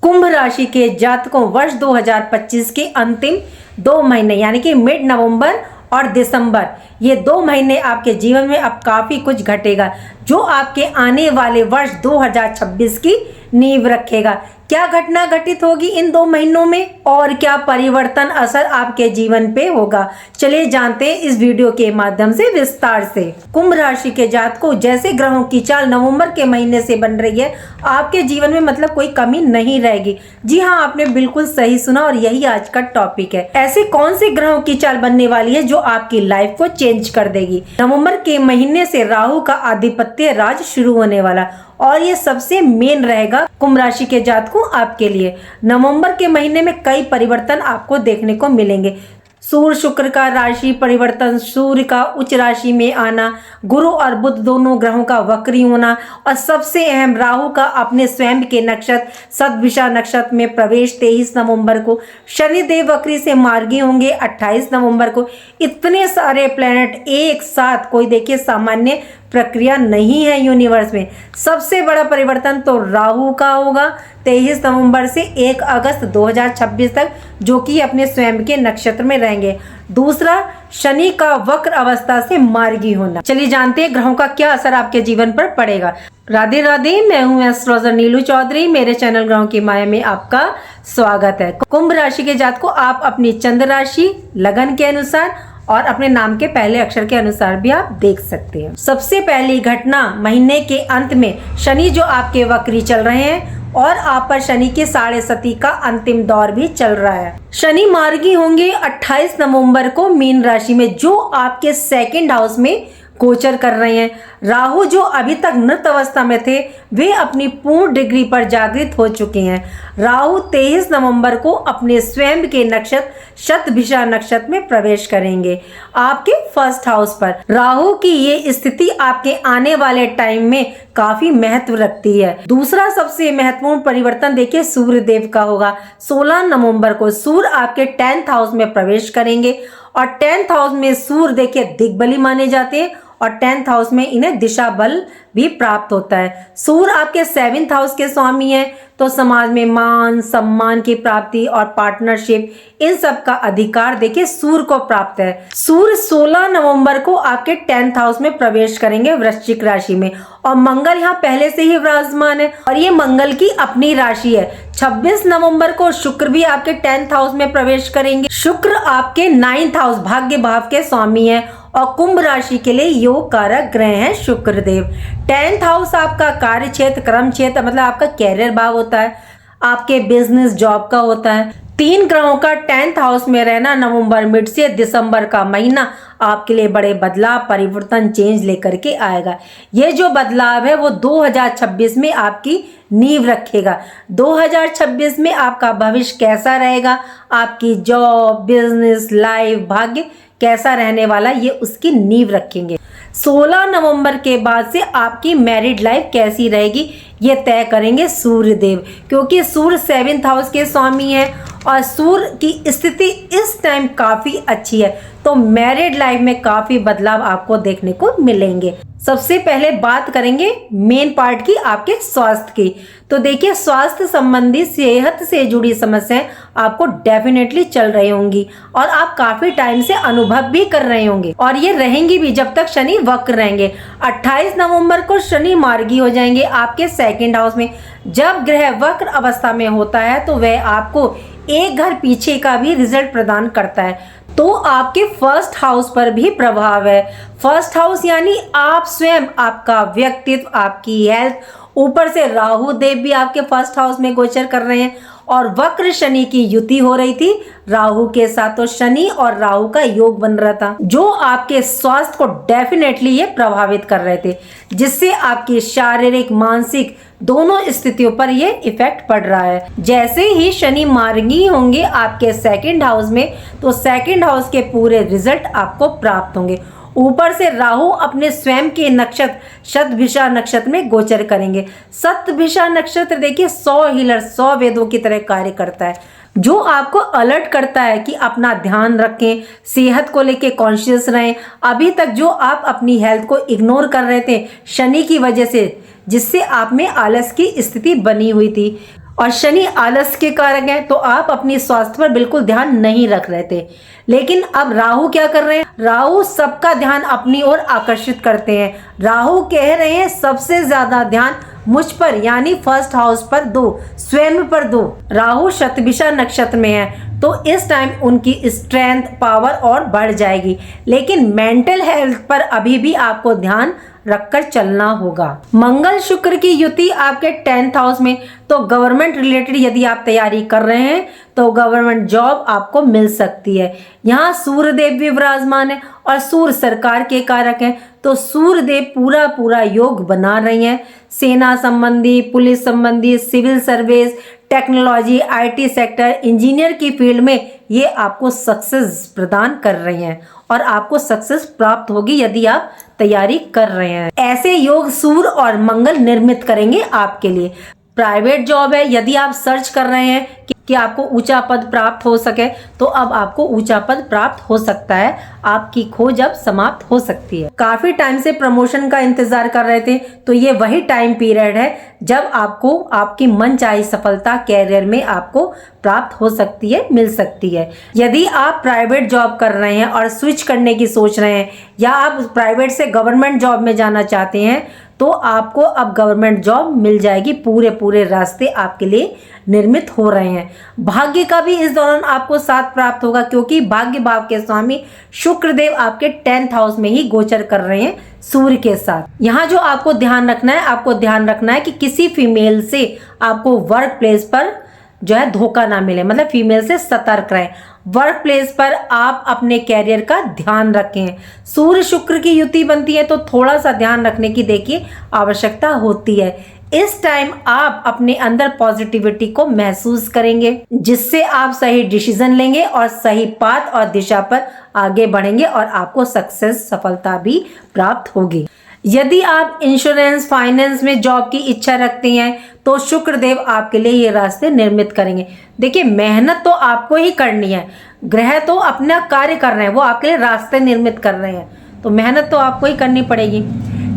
कुंभ राशि के जातकों वर्ष 2025 के अंतिम 2 महीने यानी कि मिड नवंबर और दिसंबर, ये 2 महीने आपके जीवन में अब काफी कुछ घटेगा जो आपके आने वाले वर्ष 2026 की नींव रखेगा। क्या घटना घटित होगी इन 2 महीनों में और क्या परिवर्तन असर आपके जीवन पे होगा, चलिए जानते हैं इस वीडियो के माध्यम से विस्तार से। कुंभ राशि के जातकों, जैसे ग्रहों की चाल नवंबर के महीने से बन रही है, आपके जीवन में मतलब कोई कमी नहीं रहेगी। जी हाँ, आपने बिल्कुल सही सुना और यही आज का टॉपिक है। ऐसे कौन से ग्रहों की चाल बनने वाली है जो आपकी लाइफ को चेंज कर देगी। नवंबर के महीने से राहु का आधिपत्य राज शुरू होने वाला और ये सबसे मेन रहेगा कुंभ राशि के जातकों आपके लिए। नवंबर के महीने में कई परिवर्तन आपको देखने को मिलेंगे। सूर्य शुक्र का राशि परिवर्तन, सूर्य का उच्च राशि में आना, गुरु और बुध दोनों ग्रहों का वक्री होना और सबसे अहम राहु का अपने स्वयं के नक्षत्र शतभिषा नक्षत्र में प्रवेश 23 नवंबर को। शनिदेव वक्री से मार्गी होंगे 28 नवंबर को। इतने सारे प्लैनेट एक साथ, कोई देखिए सामान्य प्रक्रिया नहीं है यूनिवर्स में। सबसे बड़ा परिवर्तन तो राहु का होगा 23 नवंबर से 1 अगस्त 2026 तक, जो कि अपने स्वयं के नक्षत्र में रहेंगे। दूसरा, शनि का वक्र अवस्था से मार्गी होना। चलिए जानते हैं ग्रहों का क्या असर आपके जीवन पर पड़ेगा। राधे राधे, मैं हूँ एस्ट्रोलॉजर नीलू चौधरी। मेरे चैनल ग्रहों की माया में आपका स्वागत है। कुंभ राशि के जातकों, आप अपनी चंद्र राशि लगन के अनुसार और अपने नाम के पहले अक्षर के अनुसार भी आप देख सकते हैं। सबसे पहली घटना, महीने के अंत में शनि जो आपके वक्री चल रहे हैं और आप पर शनि के 6.5 का अंतिम दौर भी चल रहा है। शनि मार्गी होंगे 28 नवंबर को मीन राशि में, जो आपके सेकंड हाउस में गोचर कर रहे हैं। राहु जो अभी तक मृत अवस्था में थे, वे अपनी पूर्ण डिग्री पर जागृत हो चुके हैं। राहु 23 नवंबर को अपने स्वयं के नक्षत्र शतभिषा नक्षत्र में प्रवेश करेंगे आपके फर्स्ट हाउस पर। राहु की ये स्थिति आपके आने वाले टाइम में काफी महत्व रखती है। दूसरा सबसे महत्वपूर्ण परिवर्तन देखिए सूर्य देव का होगा। 16 नवंबर को सूर्य आपके 10th हाउस में प्रवेश करेंगे और 10th हाउस में सूर्य देखिए दिग्बली माने जाते हैं और 10th हाउस में इन्हें दिशा बल भी प्राप्त होता है। सूर्य आपके 7th हाउस के स्वामी हैं, तो समाज में मान सम्मान की प्राप्ति और पार्टनरशिप, इन सब का अधिकार देखिए सूर्य को प्राप्त है। सूर्य 16 नवंबर को आपके 10th हाउस में प्रवेश करेंगे वृश्चिक राशि में और मंगल यहाँ पहले से ही विराजमान है और ये मंगल की अपनी राशि है। 26 नवंबर को शुक्र भी आपके 10th हाउस में प्रवेश करेंगे। शुक्र आपके 9th हाउस भाग्य भाव के स्वामी है और कुंभ राशि के लिए योग कारक ग्रह हैं शुक्र देव। 10th हाउस आपका कार्य क्षेत्र, कर्म क्षेत्र, मतलब आपका कैरियर भाव होता है, आपके बिजनेस जॉब का होता है। 3 ग्रहों का 10th हाउस में रहना नवंबर मिड से दिसंबर का महीना आपके लिए बड़े बदलाव, परिवर्तन, चेंज लेकर के आएगा। ये जो बदलाव है वो 2026 में आपकी नींव रखेगा। 2026 में आपका भविष्य कैसा रहेगा, आपकी जॉब, बिजनेस, लाइफ, भाग्य कैसा रहने वाला, ये उसकी नींव रखेंगे। 16 नवंबर के बाद से आपकी मैरिड लाइफ कैसी रहेगी ये तय करेंगे सूर्य देव, क्योंकि सूर्य 7th हाउस के स्वामी है और सूर्य की स्थिति इस टाइम काफी अच्छी है, तो मैरिड लाइफ में काफी बदलाव आपको देखने को मिलेंगे। सबसे पहले बात करेंगे मेन पार्ट की, आपके स्वास्थ्य की। तो देखिए स्वास्थ्य संबंधी, सेहत से जुड़ी समस्याएं आपको डेफिनेटली चल रही होंगी और आप काफी टाइम से अनुभव भी कर रहे होंगे और ये रहेंगी भी जब तक शनि वक्र रहेंगे। 28 नवंबर को शनि मार्गी हो जाएंगे आपके 2nd हाउस में। जब ग्रह वक्र अवस्था में होता है तो वह आपको एक घर पीछे का भी रिजल्ट प्रदान करता है, तो आपके फर्स्ट हाउस पर भी प्रभाव है। फर्स्ट हाउस यानी आप स्वयं, आपका व्यक्तित्व, आपकी हेल्थ, ऊपर से राहु देव भी आपके फर्स्ट हाउस में गोचर कर रहे हैं और वक्र शनि की युति हो रही थी राहु के साथ, तो शनि और राहु का योग बन रहा था जो आपके स्वास्थ्य को डेफिनेटली ये प्रभावित कर रहे थे, जिससे आपकी शारीरिक, मानसिक दोनों स्थितियों पर ये इफेक्ट पड़ रहा है। जैसे ही शनि मार्गी होंगे आपके 2nd हाउस में, तो 2nd हाउस के पूरे रिजल्ट आपको प्राप्त होंगे। ऊपर से राहु अपने स्वयं के नक्षत्र शतभिषा नक्षत्र में गोचर करेंगे। शतभिषा नक्षत्र देखिए 100 हीलर, 100 वेदों की तरह कार्य करता है, जो आपको अलर्ट करता है कि अपना ध्यान रखें, सेहत को लेके कॉन्शियस रहें। अभी तक जो आप अपनी हेल्थ को इग्नोर कर रहे थे शनि की वजह से, जिससे आप में आलस की स्थिति बनी हुई थी, और शनि आलस के कारक हैं, तो आप अपनी स्वास्थ्य पर बिल्कुल ध्यान नहीं रख रहे थे। लेकिन अब राहु क्या कर रहे हैं, राहु सबका ध्यान अपनी ओर आकर्षित करते हैं। राहु कह रहे हैं सबसे ज्यादा ध्यान मुझ पर यानी फर्स्ट हाउस पर दो, स्वयं पर दो। राहु शतभिषा नक्षत्र में है, तो इस टाइम उनकी स्ट्रेंथ पावर और बढ़ जाएगी। लेकिन मेंटल हेल्थ पर अभी भी आपको ध्यान रखकर चलना होगा। मंगल शुक्र की युति आपके 10th हाउस में, तो गवर्नमेंट रिलेटेड यदि आप तैयारी कर रहे हैं तो गवर्नमेंट जॉब आपको मिल सकती है। यहाँ सूर्यदेव भी विराजमान है और सूर्य सरकार के कारक हैं, तो सूर्यदेव पूरा योग बना रही हैं। सेना संबंधी, पुलिस संबंधी, civil service, technology, IT sector, engineer की फील्ड में ये आपको सक्सेस प्रदान कर रही हैं और आपको सक्सेस प्राप्त होगी यदि आप तैयारी कर रहे हैं। ऐसे योग सूर्य और मंगल निर्मित करेंगे आपके लिए। प्राइवेट जॉब है, यदि आप सर्च कर रहे हैं कि आपको ऊंचा पद प्राप्त हो सके, तो अब आपको ऊंचा पद प्राप्त हो सकता है। आपकी खोज अब समाप्त हो सकती है। काफी टाइम से प्रमोशन का इंतजार कर रहे थे, तो ये वही टाइम पीरियड है जब आपको आपकी मनचाही सफलता कैरियर में आपको प्राप्त हो सकती है, मिल सकती है। यदि आप प्राइवेट जॉब कर रहे हैं और स्विच करने की सोच रहे हैं या आप प्राइवेट से गवर्नमेंट जॉब में जाना चाहते हैं, तो आपको अब गवर्नमेंट जॉब मिल जाएगी। पूरे रास्ते आपके लिए निर्मित हो रहे हैं। भाग्य का भी इस दौरान आपको साथ प्राप्त होगा, क्योंकि भाग्य भाव के स्वामी शुक्रदेव आपके 10th हाउस में ही गोचर कर रहे हैं सूर्य के साथ। यहाँ जो आपको ध्यान रखना है, आपको ध्यान रखना है कि किसी फीमेल से आपको वर्क प्लेस पर जो है धोखा ना मिले, मतलब फीमेल से सतर्क रहें। वर्क प्लेस पर आप अपने कैरियर का ध्यान रखें। सूर्य शुक्र की युति बनती है, तो थोड़ा सा ध्यान रखने की देखिए आवश्यकता होती है। इस टाइम आप अपने अंदर पॉजिटिविटी को महसूस करेंगे, जिससे आप सही डिसीजन लेंगे और सही पाथ और दिशा पर आगे बढ़ेंगे और आपको सक्सेस, सफलता भी प्राप्त होगी। यदि आप इंश्योरेंस, फाइनेंस में जॉब की इच्छा रखते हैं, तो शुक्रदेव आपके लिए ये रास्ते निर्मित करेंगे। देखिए, मेहनत तो आपको ही करनी है, ग्रह तो अपना कार्य कर रहे हैं, वो आपके लिए रास्ते निर्मित कर रहे हैं, तो मेहनत तो आपको ही करनी पड़ेगी।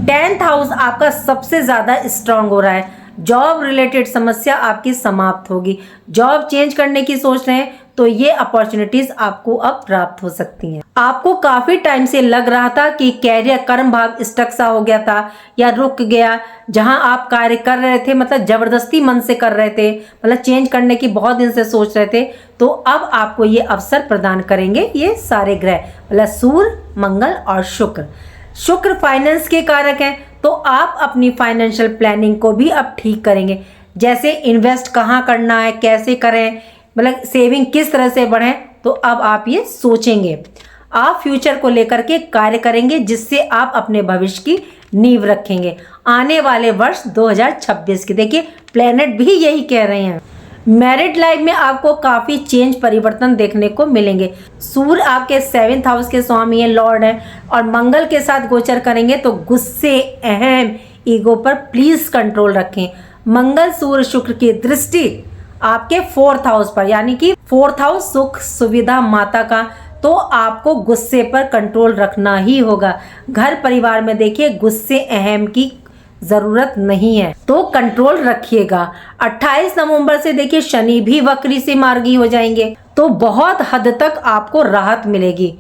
10th हाउस आपका सबसे ज्यादा स्ट्रांग हो रहा है। जॉब रिलेटेड समस्या आपकी समाप्त होगी। जॉब चेंज करने की सोच रहे हैं, तो ये अपॉर्चुनिटीज आपको अब प्राप्त हो सकती हैं। आपको काफी टाइम से लग रहा था कि कैरियर कर्म भाग स्टक सा हो गया था या रुक गया, जहां आप कार्य कर रहे थे, मतलब जबरदस्ती मन से कर रहे थे, मतलब चेंज करने की बहुत दिन से सोच रहे थे, तो अब आपको ये अवसर प्रदान करेंगे ये सारे ग्रह, मतलब सूर्य, मंगल और शुक्र। शुक्र फाइनेंस के कारक हैं, तो आप अपनी फाइनेंशियल प्लानिंग को भी अब ठीक करेंगे। जैसे इन्वेस्ट कहाँ करना है, कैसे करें, मतलब सेविंग किस तरह से बढ़े, तो अब आप ये सोचेंगे। आप फ्यूचर को लेकर के कार्य करेंगे, जिससे आप अपने भविष्य की नींव रखेंगे। आने वाले वर्ष 2026 की देखिए, प्लेनेट भी यही कह रहे हैं। मैरिड लाइफ में आपको काफी चेंज, परिवर्तन देखने को मिलेंगे। सूर्य आपके 7th हाउस के स्वामी है, लॉर्ड है, और मंगल के साथ गोचर करेंगे, तो गुस्से, अहम, ईगो पर प्लीज कंट्रोल रखें। मंगल सूर्य शुक्र की दृष्टि आपके 4th हाउस पर, यानी कि 4th हाउस सुख सुविधा माता का, तो आपको गुस्से पर कंट्रोल रखना ही होगा। घर परिवार में देखिए गुस्से, अहम की जरूरत नहीं है, तो कंट्रोल रखिएगा। 28 नवंबर से देखिए शनि भी वक्री से मार्गी हो जाएंगे, तो बहुत हद तक आपको राहत मिलेगी।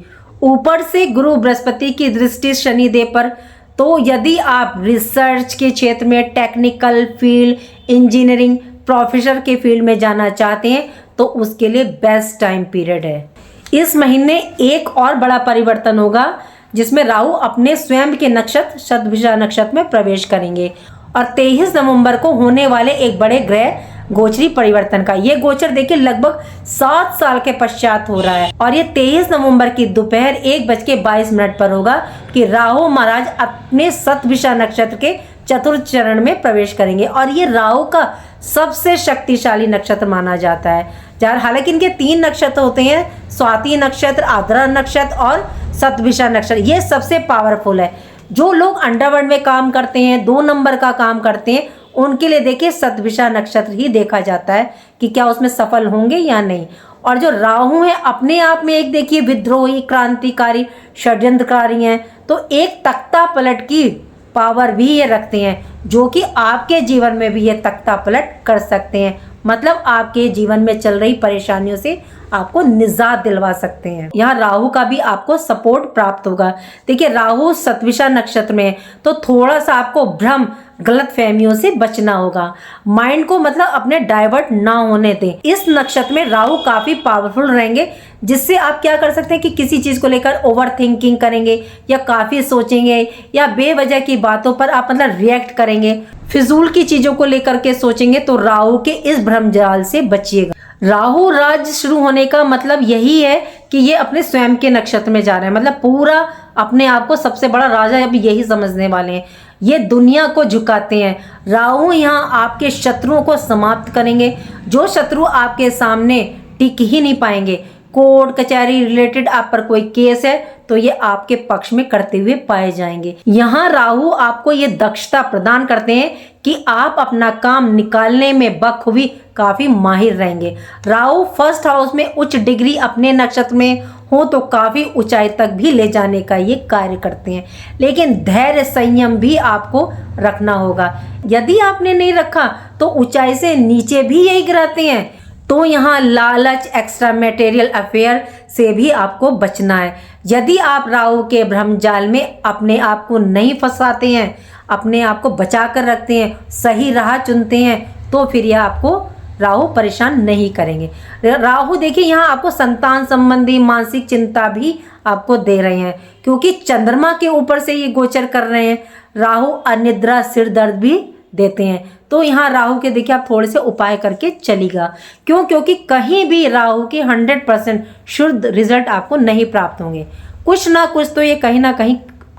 ऊपर से गुरु बृहस्पति की दृष्टि शनिदेव पर, तो यदि आप रिसर्च के क्षेत्र में, टेक्निकल फील्ड, इंजीनियरिंग, प्रोफेसर के फील्ड में जाना चाहते हैं, तो उसके लिए बेस्ट टाइम पीरियड है। इस महीने एक और बड़ा परिवर्तन होगा, जिसमें राहु अपने स्वयं के नक्षत्र शतभिषा नक्षत्र में प्रवेश करेंगे, और 23 नवंबर को होने वाले एक बड़े ग्रह गोचरी परिवर्तन का ये गोचर देखिए लगभग 7 साल के पश्चात हो रहा है, और ये 23 नवंबर की दोपहर 1:22 पर होगा कि राहु महाराज अपने शतभिषा नक्षत्र के चतुर्थ चरण में प्रवेश करेंगे, और ये राहु का सबसे शक्तिशाली नक्षत्र माना जाता है। हालांकि इनके 3 नक्षत्र होते हैं, स्वाति नक्षत्र, आद्रा नक्षत्र और शतभिषा नक्षत्र, ये सबसे पावरफुल है। जो लोग अंडरवर्ल्ड में काम करते हैं, 2 नंबर का काम करते हैं, उनके लिए देखिए शतभिषा नक्षत्र ही देखा जाता है कि क्या उसमें सफल होंगे या नहीं। और जो राहु है अपने आप में एक देखिए विद्रोही, क्रांतिकारी, षड्यंत्रकारी हैं, तो एक तख्ता पलट की पावर भी ये रखते हैं, जो कि आपके जीवन में भी ये तख्ता पलट कर सकते हैं। मतलब आपके जीवन में चल रही परेशानियों से आपको निजात दिलवा सकते हैं। यहाँ राहु का भी आपको सपोर्ट प्राप्त होगा। देखिए राहु शतभिषा नक्षत्र में, तो थोड़ा सा आपको भ्रम गलत फहमियों से बचना होगा। माइंड को मतलब अपने डाइवर्ट ना होने दें। इस नक्षत्र में राहु काफी पावरफुल रहेंगे, जिससे आप क्या कर सकते हैं कि किसी चीज को लेकर ओवर थिंकिंग करेंगे या काफी सोचेंगे या बेवजह की बातों पर आप मतलब रिएक्ट करेंगे, फिजूल की चीजों को लेकर के सोचेंगे, तो राहु के इस भ्रमजाल से बचिएगा। राहु राज्य शुरू होने का मतलब यही है कि ये अपने स्वयं के नक्षत्र में जा रहे हैं, मतलब पूरा अपने आप को सबसे बड़ा राजा अब यही समझने वाले हैं। ये दुनिया को झुकाते हैं। राहु यहाँ आपके शत्रुओं को समाप्त करेंगे। जो शत्रु आपके सामने टिक ही नहीं पाएंगे, कोर्ट कचहरी रिलेटेड आप पर कोई केस है तो ये आपके पक्ष में करते हुए पाए जाएंगे। यहाँ राहु आपको ये दक्षता प्रदान करते हैं कि आप अपना काम निकालने में बखूबी काफी माहिर रहेंगे। राहु फर्स्ट हाउस में उच्च डिग्री अपने नक्षत्र में हो तो काफी ऊंचाई तक भी ले जाने का ये कार्य करते हैं, लेकिन धैर्य संयम भी आपको रखना होगा। यदि आपने नहीं रखा तो ऊंचाई से नीचे भी यही गिराते हैं। तो यहाँ लालच, एक्स्ट्रा मटेरियल अफेयर से भी आपको बचना है। यदि आप राहु के भ्रमजाल में अपने आप को नहीं फंसाते हैं, अपने आप को बचा कर रखते हैं, सही राह चुनते हैं, तो फिर यह आपको राहु परेशान नहीं करेंगे। राहु देखिए यहाँ आपको संतान संबंधी मानसिक चिंता भी आपको दे रहे हैं, क्योंकि चंद्रमा के ऊपर से ये गोचर कर रहे हैं। राहु अनिद्रा, सिर दर्द भी देते हैं। तो यहाँ राहु के देखिए आप थोड़े से उपाय करके चलिएगा। क्यों? क्योंकि कहीं भी राहु के 100% शुद्ध रिजल्ट आपको नहीं प्राप्त होंगे। कुछ ना कुछ तो ये कहीं ना कहीं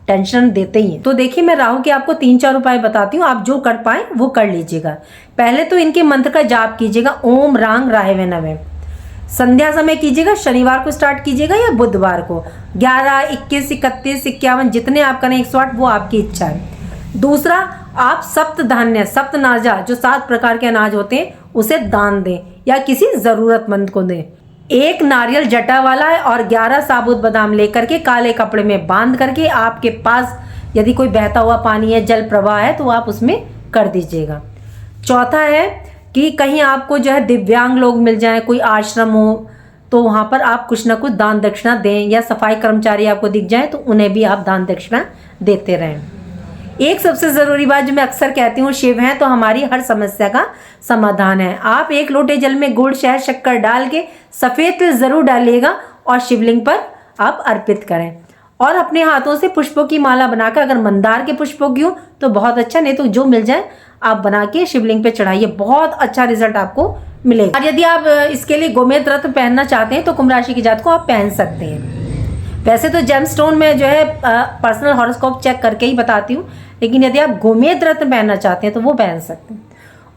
टेंशन देते ही हैं। तो देखिए मैं राहु के आपको 3-4 उपाय बताती हूँ, आप जो कर पाए वो कर लीजिएगा। पहले तो इनके मंत्र का जाप कीजिएगा, ओम रांग राहवे नमः। संध्या समय कीजिएगा, शनिवार को स्टार्ट कीजिएगा या बुधवार को। 11, 21, 31, 51 जितने आप करें 108 वो आपकी इच्छा है। दूसरा, आप सप्त धान्य, सप्त नाजा जो 7 प्रकार के अनाज होते हैं उसे दान दें या किसी जरूरतमंद को दें। 1 नारियल जटा वाला है और 11 साबुत बादाम लेकर के काले कपड़े में बांध करके आपके पास यदि कोई बहता हुआ पानी है, जल प्रवाह है, तो आप उसमें कर दीजिएगा। चौथा है कि कहीं आपको जो है दिव्यांग लोग मिल जाए, कोई आश्रम हो, तो वहाँ पर आप कुछ ना कुछ दान दक्षिणा दें, या सफाई कर्मचारी आपको दिख जाए तो उन्हें भी आप दान दक्षिणा देते रहें। एक सबसे ज़रूरी बात जो मैं अक्सर कहती हूँ, शिव हैं तो हमारी हर समस्या का समाधान है। आप 1 लोटे जल में गुड़, शहद, शक्कर डाल के सफ़ेद तिल ज़रूर डालिएगा और शिवलिंग पर आप अर्पित करें। और अपने हाथों से पुष्पों की माला बनाकर, अगर मंदार के पुष्पों की हो तो बहुत अच्छा, नहीं तो जो मिल जाए आप बना के शिवलिंग पे चढ़ाइए, बहुत अच्छा रिजल्ट आपको मिलेगा। और यदि आप इसके लिए गोमेद रत्न पहनना चाहते हैं तो कुंभ राशि की जात को आप पहन सकते हैं। वैसे तो जेमस्टोन में जो है पर्सनल हॉरोस्कोप चेक करके ही बताती हूँ, लेकिन यदि आप गोमेद रत्न पहनना चाहते हैं तो वो पहन सकते हैं।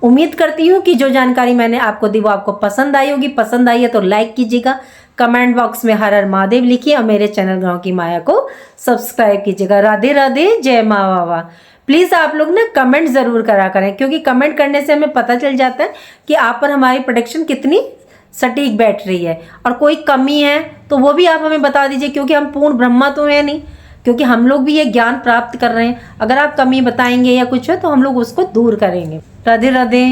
उम्मीद करती हूँ कि जो जानकारी मैंने आपको दी वो आपको पसंद आई होगी। पसंद आई है तो लाइक कीजिएगा, कमेंट बॉक्स में हर हर महादेव लिखिए और मेरे चैनल गाँव की माया को सब्सक्राइब कीजिएगा। राधे राधे, जय माँ बाबा। प्लीज़ आप लोग ना कमेंट ज़रूर करा करें, क्योंकि कमेंट करने से हमें पता चल जाता है कि आप पर हमारी प्रोडक्शन कितनी सटीक बैठ रही है। और कोई कमी है तो वो भी आप हमें बता दीजिए, क्योंकि हम पूर्ण ब्रह्मा तो है नहीं, क्योंकि हम लोग भी ये ज्ञान प्राप्त कर रहे हैं। अगर आप कमी बताएंगे या कुछ है तो हम लोग उसको दूर करेंगे। राधे राधे।